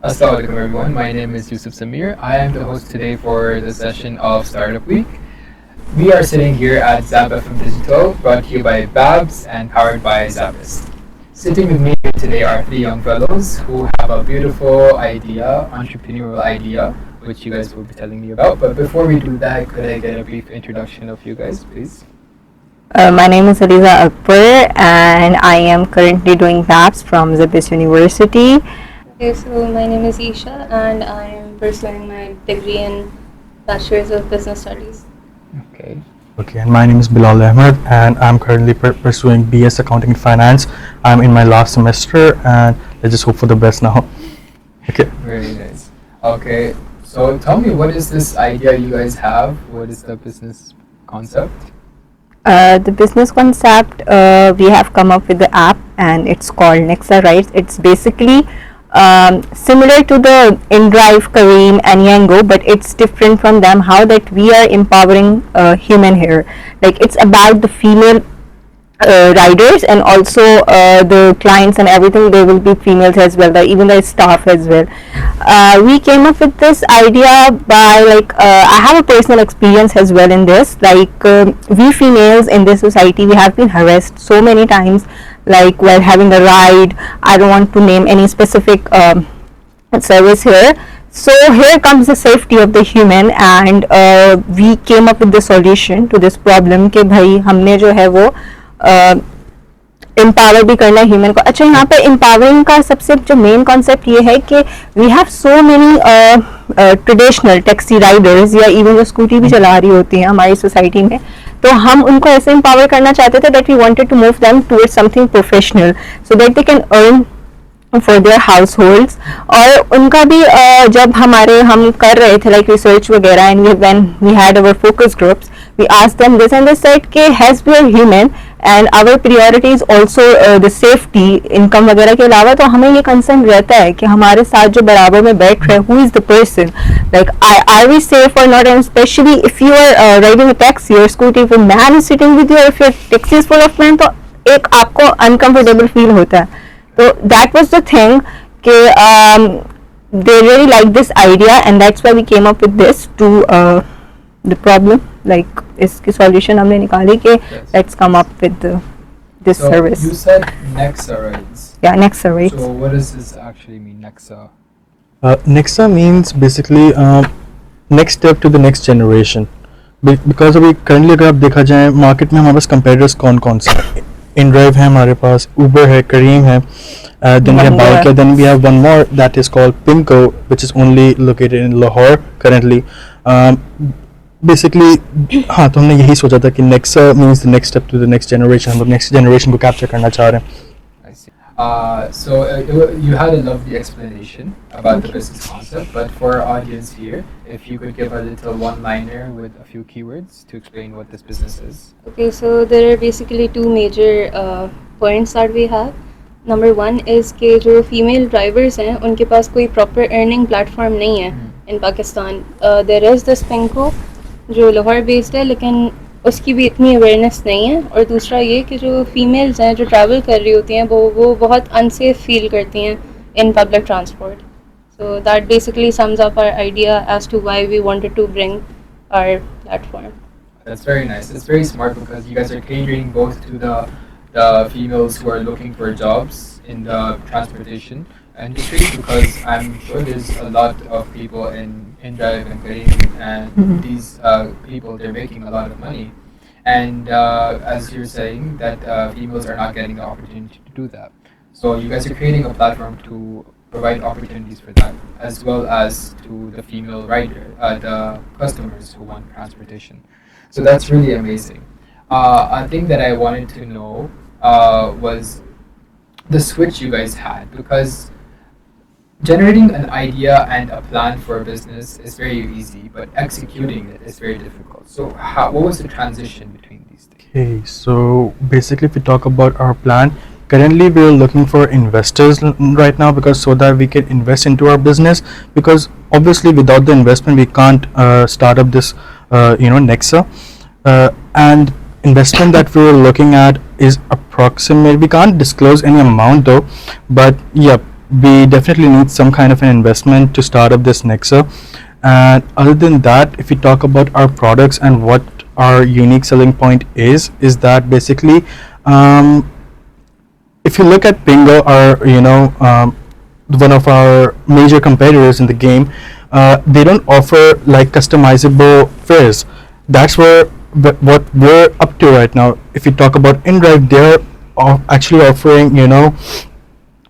Assalamualaikum everyone, my name is Yusuf Samir. I am the host today for the session of Startup Week. We are sitting here at ZABFM Digital, brought to you by BABS and powered by ZABIST. Sitting with me here today are three young fellows who have a beautiful idea, entrepreneurial idea, which you guys will be telling me about. But before we do that, could I get a brief introduction of you guys, please? My name is Aliza Akbar and I am currently doing BAPS from ZABIST University. Okay, so my name is Isha and I am pursuing my degree in Bachelor's of Business Studies. Okay. Okay, and my name is Bilal Ahmed and I'm currently pursuing BS Accounting and Finance. I'm in my last semester and let's just hope for the best now. Okay. Very nice. Okay, so tell me, what is this idea you guys have? What is the business concept? The business concept, we have come up with the app and it's called Nexa, right? It's basically similar to the InDrive, Kareem and Yango, but it's different from them, how that we are empowering human here. Like, it's about the female riders and also the clients and everything, they will be females as well, even the staff as well. We came up with this idea by I have a personal experience as well in this. We females in this society, we have been harassed so many times, like while having a ride. I don't want to name any specific service here. So here comes the safety of the human, and we came up with the solution to this problem कि भाई हमने जो है वो empower भी करना है human को. अच्छा, यहाँ पे एम्पावरिंग का सबसे जो मेन कॉन्सेप्ट ये है कि we have so many traditional taxi riders या इवन जो स्कूटी भी चला रही होती हैं हमारी सोसाइटी में, तो हम उनको ऐसे एम्पावर करना चाहते थे that we wanted to move them towards something professional so that they can earn for their households. और उनका भी जब हम कर रहे थे रिसर्च वगैरह and when we had our focus groups, we asked them this and they said कि as we are human and our priority is also the safety, income वगैरह के अलावा, तो हमें ये कंसर्न रहता है कि हमारे साथ जो बराबर में बैठ रहे हैं, who is the person, like are we safe or not, and especially if you are riding a taxi or scooty, if a man is sitting with you or if your taxi is full of men, तो एक आपको uncomfortable feel होता है. तो that was the thing कि they really liked this idea and that's why we came up with this to the problem. Like इसकी solution हमने निकाली कि let's come up with this service. You said Nexa rides. Yeah, Nexa rides. So what does this actually mean, Nexa? Nexa means basically next step to the next generation. Because अभी currently अगर आप देखा जाए market में हमारे पास competitors कौन से हैं? InDrive है हमारे पास, Uber है, Kareem है, then we have Bike, then we have one more that is called Pimco, which is only located in Lahore currently. Basically हाँ, तो हमने यही सोचा था कि Nexa means the next step to the next generation. हम लोग नेक्स्ट जनरेशन को कैप्चर करना चाह रहे हैं. I see. So you had a lovely explanation about the business concept, but for our audience here, if you could give a little one-liner with a few keywords to explain what this business is. Okay, so there are basically two major points that we have. Number one is कि जो female drivers हैं उनके पास कोई proper earning platform नहीं है in Pakistan. There is this Pimco जो Lahore based है, लेकिन उसकी भी इतनी अवेयरनेस नहीं है. और दूसरा ये कि जो फीमेल्स हैं जो ट्रैवल कर रही होती हैं वो बहुत अनसेफ फील करती हैं in public transport. So that basically sums up our idea as to why we wanted to bring our platform. That's very nice. It's very smart because you guys are catering both to the females who are looking for jobs in the transportation industry, because I'm sure there's a lot of people in InDrive and Kareem, and these people, they're making a lot of money, and as you're saying that females are not getting the opportunity to do that, so you guys are creating a platform to provide opportunities for that, as well as to the female rider, the customers who want transportation. So that's really amazing. A thing that I wanted to know was the switch you guys had, because generating an idea and a plan for a business is very easy, but executing it is very difficult. So what was the transition between these things? Okay, so basically if we talk about our plan, currently we are looking for investors right now, because so that we can invest into our business, because obviously without the investment we can't start up this Nexa, and investment that we were looking at is approximate. We can't disclose any amount though, but yeah, we definitely need some kind of an investment to start up this Nexa. And other than that, if we talk about our products and what our unique selling point is that basically, um, if you look at Pingo, our one of our major competitors in the game, they don't offer like customizable fares. That's where what we're up to right now. If you talk about InDrive, they're actually offering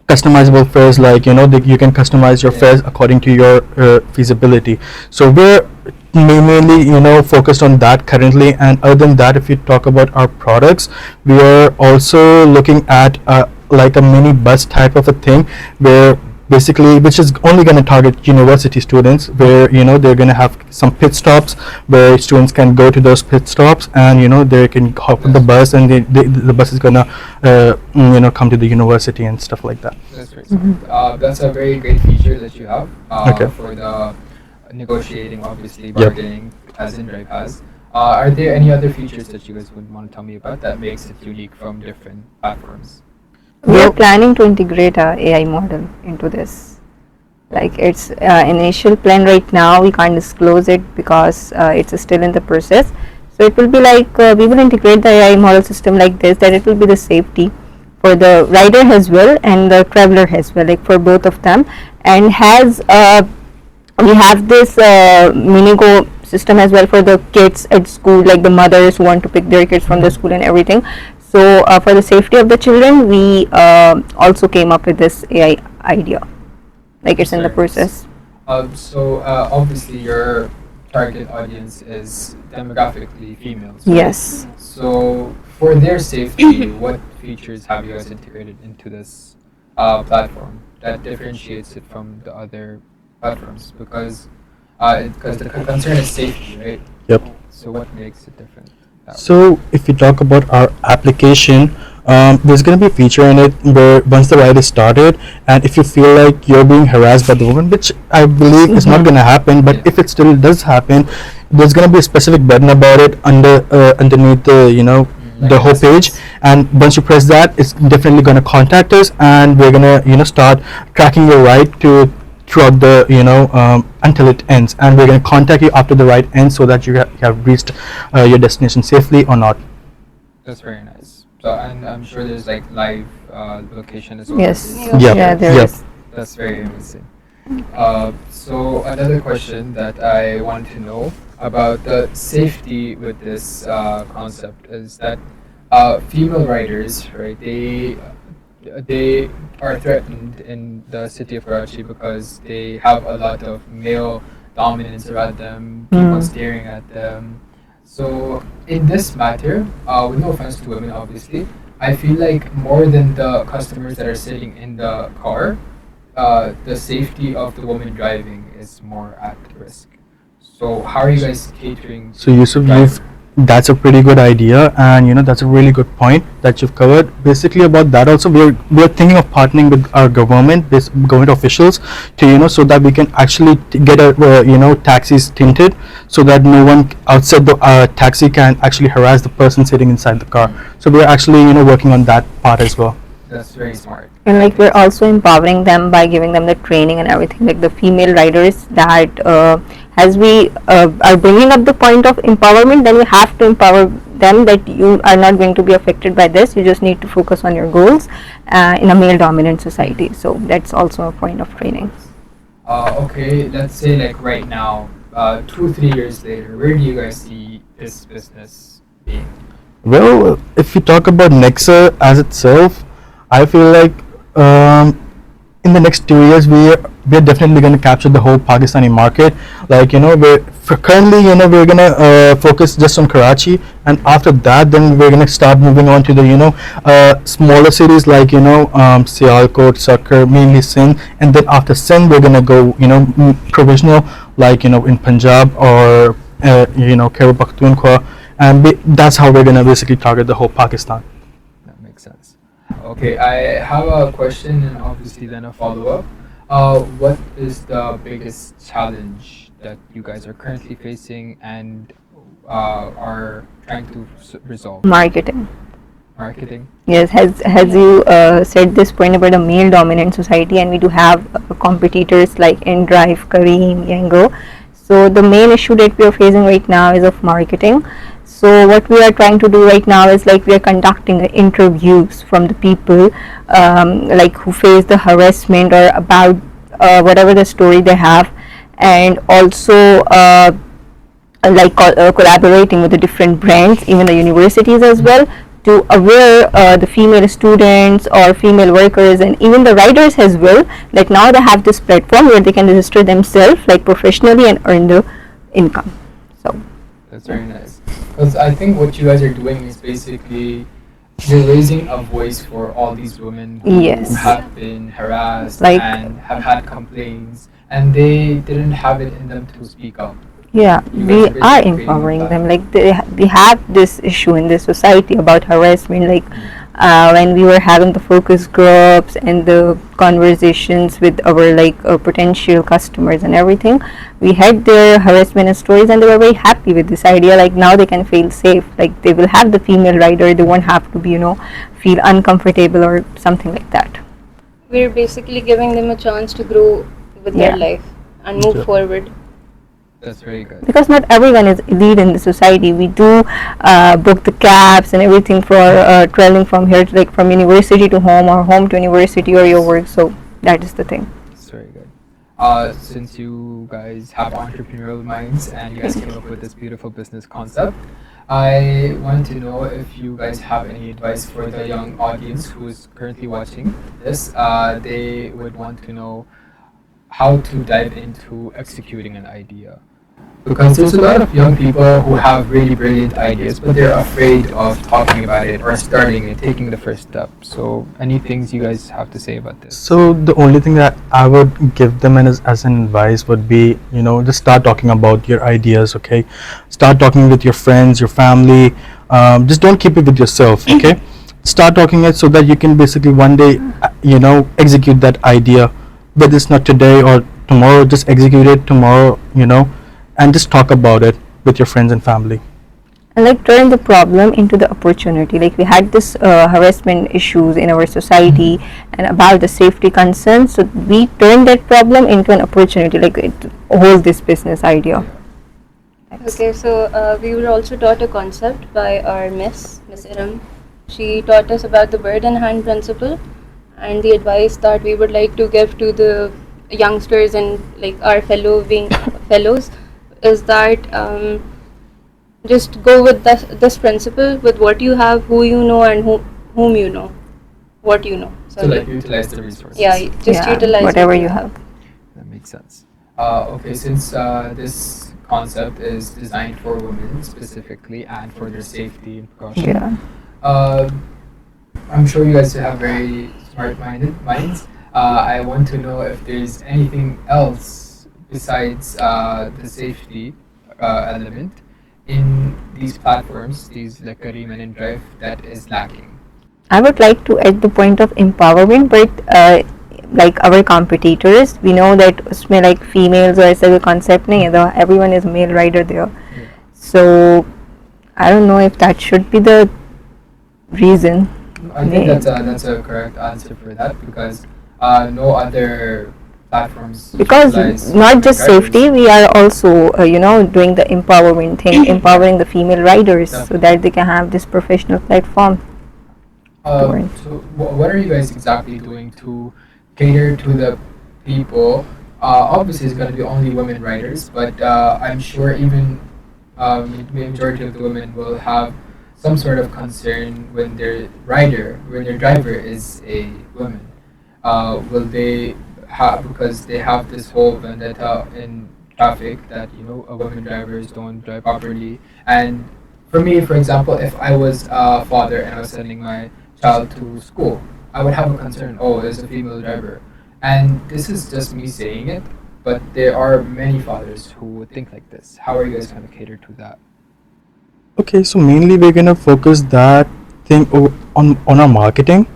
customizable fares, like you can customize your fares according to your feasibility. So we're mainly focused on that currently. And other than that, if you talk about our products, we are also looking at like a mini bus type of a thing, where basically, which is only going to target university students, where they're going to have some pit stops where students can go to those pit stops, and they can hop on the bus, and the bus is going to come to the university and stuff like that. That's very smart. That's a very great feature that you have Okay. for the negotiating, obviously, bargaining, as InDrive has. Are there any other features that you guys would want to tell me about that makes it unique from different platforms? We are planning to integrate a AI model into this. Like it's initial plan right now. We can't disclose it because it's still in the process. So it will be like we will integrate the AI model system like this, that it will be the safety for the rider as well and the traveler as well, like for both of them. And has we have this mini-go system as well for the kids at school, like the mothers who want to pick their kids from the school and everything. So for the safety of the children, we also came up with this AI idea. Like it's in the Very nice. process. So obviously your target audience is demographically females, right? Yes. So for their safety, what features have you guys integrated into this platform that differentiates it from the other platforms? Because the concern is safety, right? Yep. So what makes it different? So if we talk about our application, there's going to be a feature in it where once the ride is started, and if you feel like you're being harassed by the woman, which I believe is not going to happen, but if it still does happen, there's going to be a specific button about it underneath the Like the an whole page. SMS. And once you press that, it's definitely going to contact us, and we're going to start tracking your ride to throughout the until it ends, and we're going to contact you after the ride ends, so that you have reached your destination safely or not. That's very nice. So and I'm sure there's like live location as well. Yes. Yeah. Yep. Yeah, there Yep. is. That's very amazing. So another question that I want to know about the safety with this concept is that female riders, right? They are threatened in the city of Karachi because they have a lot of male dominance around them, people staring at them. So in this matter, with no offense to women, obviously, I feel like more than the customers that are sitting in the car, the safety of the woman driving is more at risk. So how are you guys catering? So Yusuf, that's a pretty good idea, and that's a really good point that you've covered. Basically, about that also, we're thinking of partnering with our government officials to so that we can actually get a taxis tinted, so that no one outside the taxi can actually harass the person sitting inside the car. So we're actually working on that part as well. That's very smart. And like we're also empowering them by giving them the training and everything, like the female riders, that as we are bringing up the point of empowerment, then we have to empower them that you are not going to be affected by this. You just need to focus on your goals in a male dominant society. So that's also a point of training. Okay, let's say like right now, 2-3 years later, where do you guys see this business being? Well, if we talk about Nexa as itself, I feel like in the next 2 years we're definitely going to capture the whole Pakistani market. Like currently we're going to focus just on Karachi, and after that then we're going to start moving on to the smaller cities like Sialkot, Sucker, mainly Sindh, and then after Sindh we're going to go provisional, like in Punjab or Khyber Pakhtunkhwa, and that's how we're going to basically target the whole Pakistan. That makes sense. Okay, I have a question and obviously then a follow-up. What is the biggest challenge that you guys are currently facing and are trying to resolve? Marketing. marketing. Yes, has you said this point about a male dominant society, and we do have competitors like InDrive, Kareem, Yango. So the main issue that we are facing right now is of marketing. So what we are trying to do right now is like we are conducting interviews from the people like who face the harassment or about whatever the story they have, and also like collaborating with the different brands, even the universities as well, to aware the female students or female workers and even the riders as well. Like now they have this platform where they can register themselves like professionally and earn the income. So That's very nice. Because I think what you guys are doing is basically you're raising a voice for all these women who Yes. have been harassed Like- and have had complaints, and they didn't have it in them to speak up. yeah, You we guys are are basically empowering creating them. that. Like they have this issue in this society about harassment. Like when we were having the focus groups and the conversations with our like potential customers and everything, we had their harassment stories, and they were very happy with this idea. Like now they can feel safe. Like they will have the female rider. They won't have to be feel uncomfortable or something like that. We're basically giving them a chance to grow with Yeah. their life and move Yeah. forward. That's very good. Because not everyone is elite in the society. We do book the cabs and everything for traveling from here to like from university to home or home to university or your work. So that is the thing. That's very good. Since you guys have entrepreneurial minds and you guys came up with this beautiful business concept, I want to know if you guys have any advice for the young audience who is currently watching this. They would want to know how to dive into executing an idea. Because there's a lot of young people who have really brilliant ideas, but they're afraid of talking about it or starting it, taking the first step. So, any things you guys have to say about this? So the only thing that I would give them as an advice would be, just start talking about your ideas, okay? Start talking with your friends, your family. Just don't keep it with yourself, okay? Start talking it so that you can basically one day, execute that idea. Whether it's not today or tomorrow, just execute it tomorrow, and just talk about it with your friends and family. And like turn the problem into the opportunity. Like we had this harassment issues in our society and about the safety concerns. So we turned that problem into an opportunity. Like it hold this business idea. Okay, so we were also taught a concept by our Miss Iram. She taught us about the bird in hand principle, and the advice that we would like to give to the youngsters and like our fellows is that just go with this principle with what you have, who you know, and whom you know, what you know. So, like, utilize the resources. Yeah, just Yeah, utilize whatever what you have. That makes sense. Okay, since this concept is designed for women specifically and for their safety and precaution, Yeah. I'm sure you guys have very smart-minded minds. I want to know if there's anything else besides the safety element in these platforms, these like Kareem and InDrive, that is lacking. I would like to add the point of empowerment, but like our competitors, we know that उसमें like females or ऐसा कोई concept नहीं है, though everyone is male rider there. Yeah. So I don't know if that should be the reason. I think that's a correct answer for that because no other platforms Because utilize not just drivers. safety, we are also doing the empowerment thing, empowering the female riders so that they can have this professional platform. Right. So what are you guys exactly doing to cater to the people? Obviously, it's going to be only women riders, but I'm sure even the majority of the women will have some sort of concern when their driver is a woman. Will they have, because they have this whole vendetta in traffic that women drivers don't drive properly. And for me, for example, if I was a father and I was sending my child to school, I would have a concern. Oh, there's a female driver, and this is just me saying it, but there are many fathers who would think like this. How are you guys going to cater to that? Okay, so mainly we're gonna focus that thing on our marketing,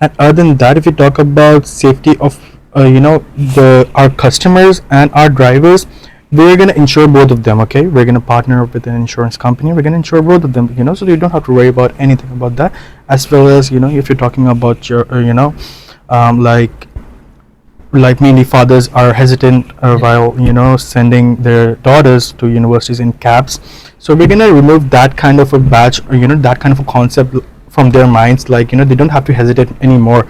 and other than that, if we talk about safety of our customers and our drivers, we're going to insure both of them. Okay, we're going to partner up with an insurance company, we're going to insure both of them, so you don't have to worry about anything about that. As well as, if you're talking about your like many fathers are hesitant while sending their daughters to universities in cabs, so we're going to remove that kind of a batch, or that kind of a concept from their minds, like they don't have to hesitate anymore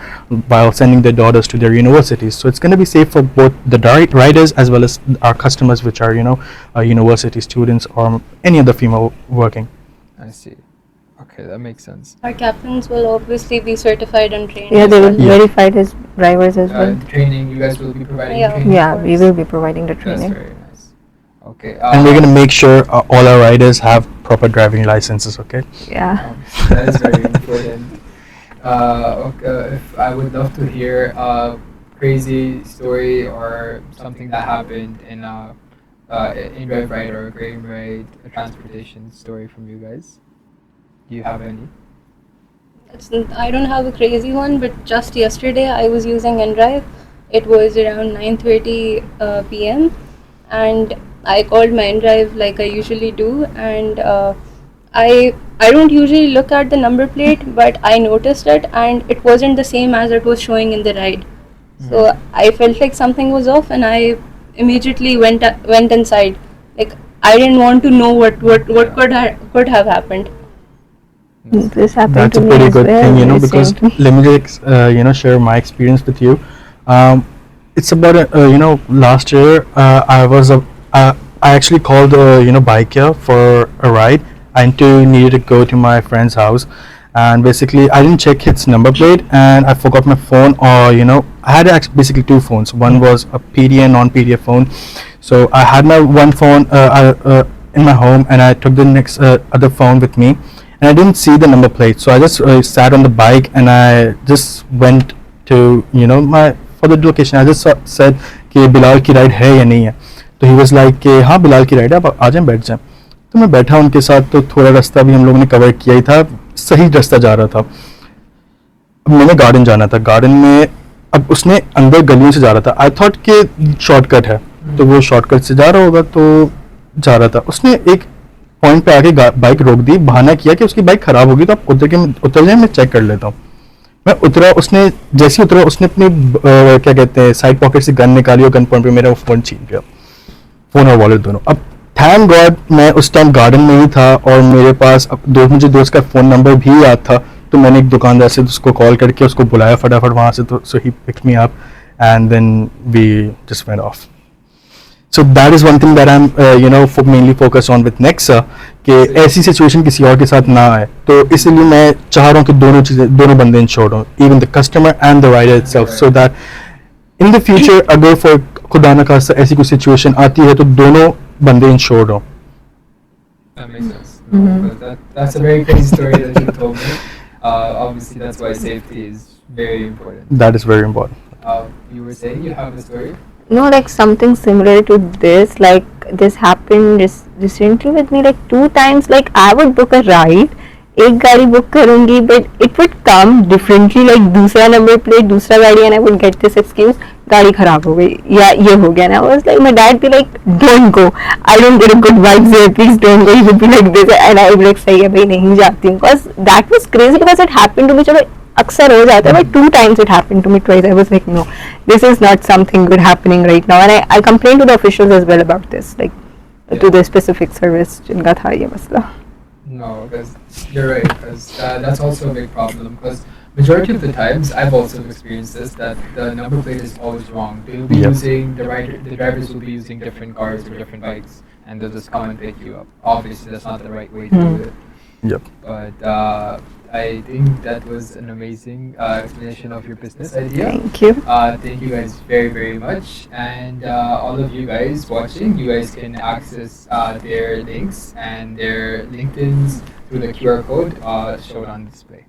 while sending their daughters to their universities. So it's going to be safe for both the riders as well as our customers, which are university students or any other female working. I see. Okay, that makes sense. Our captains will obviously be certified and trained. Yeah, as they will well. Yeah. verify his drivers as well. Training, you guys will be providing Yeah. training? Yeah, of we course. will be providing the That's training. very nice. Okay. And we're going to make sure all our riders have proper driving licenses. Okay. Yeah. That is very important. Okay, if I would love to hear a crazy story or something that happened in drive ride or a grain ride, a transportation story from you guys. Do you have any? I don't have a crazy one, but just yesterday I was using InDrive. It was around 9:30 p.m. and I called my InDrive like I usually do, and I don't usually look at the number plate, but I noticed it and it wasn't the same as it was showing in the ride. So I felt like something was off, and I immediately went inside. Like I didn't want to know what could have happened. This happened That's to a me pretty as good well, thing, very because same. let me just, share my experience with you. It's about, last year, I actually called, bike here for a ride. I needed to go to my friend's house, and basically I didn't check its number plate, and I forgot my phone, or, I had basically two phones. One was a PDF, non-PDF phone. So I had my one phone in my home, and I took the next other phone with me, and I didn't see the number plate. So I just sat on the bike, and I just went to my for the location. I just said कि बिलाल की ride है या नहीं है. तो he was like कि हाँ बिलाल की राइड है, आप आ जाएं, बैठ जाएं. तो मैं बैठा उनके साथ. तो थोड़ा रास्ता भी हम लोगों ने कवर किया ही था, सही रास्ता जा रहा था. अब मैंने गार्डन जाना था. गार्डन में अब उसने अंदर गलियों से जा रहा था. आई थॉट कि शॉर्टकट है, तो वो शॉर्टकट से जा रहा होगा, तो जा रहा था. उसने एक पॉइंट पे आके बाइक रोक दी, बहाना किया कि उसकी बाइक खराब होगी, तो आप उतर जाए, मैं चेक कर लेता हूँ. मैं उतरा. उसने जैसे ही उतरा, उसने अपनी क्या कहते हैं साइड पॉकेट से गन निकाली, और गन पॉइंट पे मेरा फ़ोन छीन गया, फ़ोन और वॉलेट दोनों. अब थैंक गॉड मैं उस टाइम गार्डन में ही था, और मेरे पास मुझे दोस्त का फ़ोन नंबर भी याद था. तो मैंने एक दुकानदार से उसको कॉल करके उसको बुलाया फटाफट वहाँ से. तो so he picked me up, and then we just went off. So that is one thing that I'm mainly focused on with Nexa, कि ऐसी सिचुएशन किसी और के साथ ना आए. तो इसलिए मैं चाह रहा हूँ कि दोनों बंदे इंश्योर्ड हों, even the customer and the rider itself, so that in the future अगर for खुदा न खास्ता ऐसी कोई सिचुएशन आती है, तो दोनों बंदे इंश्योर्ड हों. That makes sense. But that's a very crazy story that you told me. Obviously, that's why safety is very important. That is very important. You were saying you have a story? No, like something similar to this. Like this happened recently with me like 2 times. Like I would book a ride, एक गाड़ी book करूँगी, but it would come differently. Like दूसरा number plate, दूसरा गाड़ी, and I would get this excuse, गाड़ी खराब हो गई या ये हो गया. And I was like, my dad be like, don't go. I don't get a good vibes here. Please don't go. He would be like this, and I would be like, सही है भाई, नहीं जाती हूँ. Because that was crazy, because it happened to me. चलो अक्सर हो जाता है, but 2 times it happened to me twice. I was like, no, this is not something good happening right now. And I complained to the officials as well about this, like to the specific service जिनका था ये मसला. No, because you're right. Because that's also a big problem. Because majority of the times, I've also experienced this, that the number plate is always wrong. They'll be Yep. using the drivers will be using different cars or different bikes, and they'll just come and pick you up. Obviously, that's not the right way to do it. Yep. But I think that was an amazing explanation of your business idea. Thank you. Thank you guys very, very much. And all of you guys watching, you guys can access their links and their LinkedIn's through the QR code shown on display.